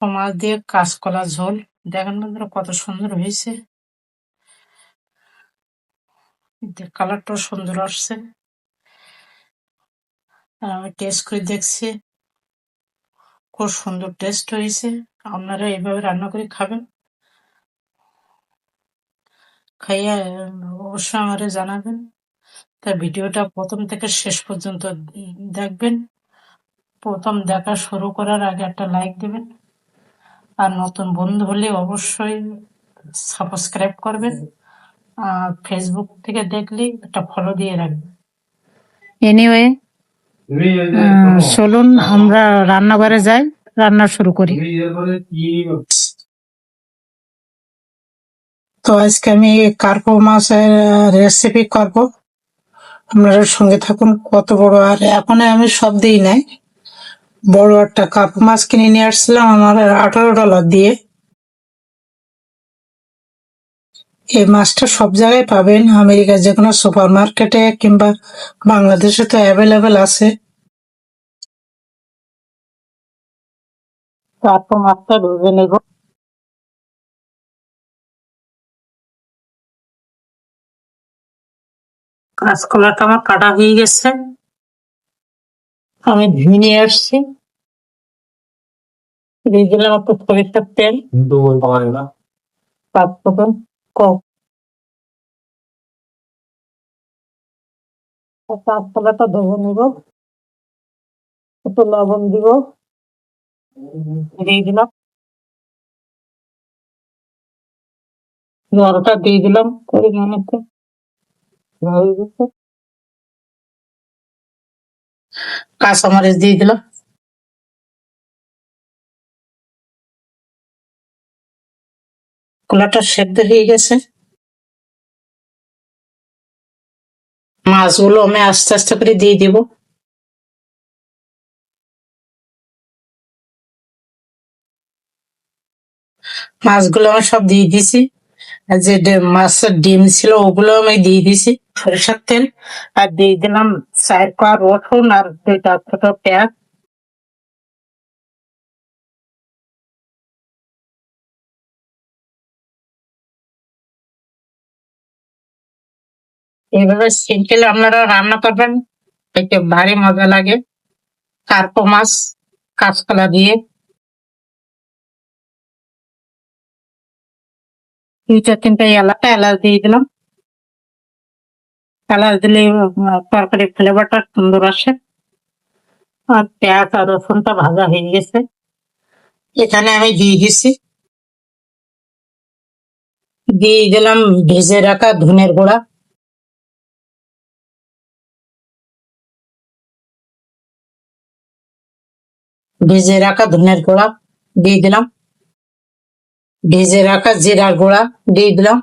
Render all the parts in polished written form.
মাছ দিয়ে কাঁচকলা ঝোল। দেখেন বন্ধুরা কত সুন্দর হয়েছে, কালারটাও সুন্দর আসছে। আর আমি টেস্ট করে দেখছি, খুব সুন্দর টেস্ট হয়েছে। আপনারা এইভাবে রান্না করে খাবেন, খাইয়ে অবশ্যই আমারে জানাবেন। তা ভিডিওটা প্রথম থেকে শেষ পর্যন্ত দেখবেন। প্রথম দেখা শুরু করার আগে একটা লাইক দেবেন, আর নতুন বন্ধু হলে অবশ্যই সাবস্ক্রাইব করবেন। আর ফেসবুক থেকে দেখলে একটা ফলো দিয়ে রাখবেন। এনিওয়ে, চলুন আমরা রান্নাঘরে যাই, রান্না শুরু করি। তো আজকে আমি কার্পো মাছের রেসিপি করব, আপনারা সঙ্গে থাকুন। কত বড়, আর এখন আমি সব দিই নাই, বড় একটা কার্পো মাছ কিনে নিয়ে আসছিলাম আমার $18 দিয়ে। এই মাছটা সব জায়গায় পাবেন, আমেরিকার যে কোনো সুপার মার্কেটে কিংবা বাংলাদেশে তো অ্যাভেলেবেল আছে। কার্পো মাছটা ভেজে নেব। কাঁচকলাটা আমার কাটা হয়ে গেছে, আমি ধুয়ে নিয়ে আসছি। দিয়ে দিলাম একটু সরিষার তেল, 5 ফোড়ন, কাঁচকলাটা ধুয়ে নিব, একটু লবণ দিব, দিয়ে দিলাম জলটা, দিয়ে দিলাম পরিমাণ মতো, হয়ে গেছে। কাঁচামরিচ দিয়ে দিলাম, কলাটা সেদ্ধ হয়ে গেছে। মাছগুলো আমি আস্তে আস্তে করে দিয়ে দিব। মাছগুলো আমি সব দিয়ে দিছি, আর যে মাছের ডিম ছিল ওগুলো আমি দিয়ে দিছি। সরিষার তেল, আর দিয়ে দিলাম 4 কোয়া রসুন আর 2টা ছোট পেঁয়াজ। এইভাবে সিম্পল আপনারা রান্না করবেন, এতে ভারী মজা লাগে। কার্পো মাছ কাঁচকলা দিয়ে 2-3টা এলাচ দিয়ে দিলাম। এলাচ দিলে তরকারি ফ্লেভারটা সুন্দর আসে। আর পেঁয়াজ আর রসুনটা ভাজা হয়ে গেছে, এখানে আমি দিয়ে দিলাম ভেজে রাখা ধনের গুঁড়া, ভেজে রাখা ধনের গুঁড়া দিয়ে দিলাম, ভেজে রাখা জিরার গুঁড়া দিয়ে দিলাম,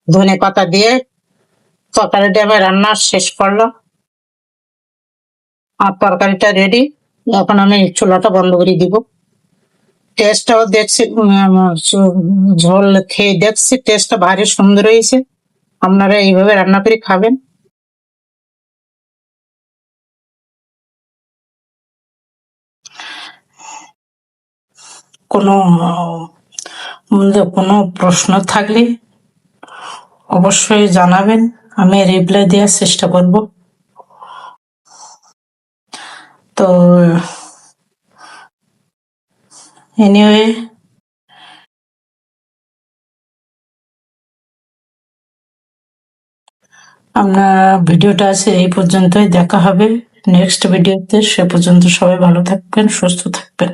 ধনে পাতা দিয়ে তরকারিটা আমি রান্না শেষ করলাম। আর তরকারিটা রেডি, এখন আমি চুলাটা বন্ধ করে দিব। টেস্টটাও দেখছি, ঝোল খেয়ে দেখছি টেস্টটা ভারী সুন্দর হয়েছে। আপনারা এইভাবে রান্না করে খাবেন। কোনো কোনো প্রশ্ন থাকলে অবশ্যই জানাবেন, আমি রিপ্লাই দেওয়ার চেষ্টা করব। তো এনিওয়ে, আপনার ভিডিওটা আছে এই পর্যন্তই, দেখা হবে নেক্সট ভিডিওতে। সে পর্যন্ত সবাই ভালো থাকবেন, সুস্থ থাকবেন।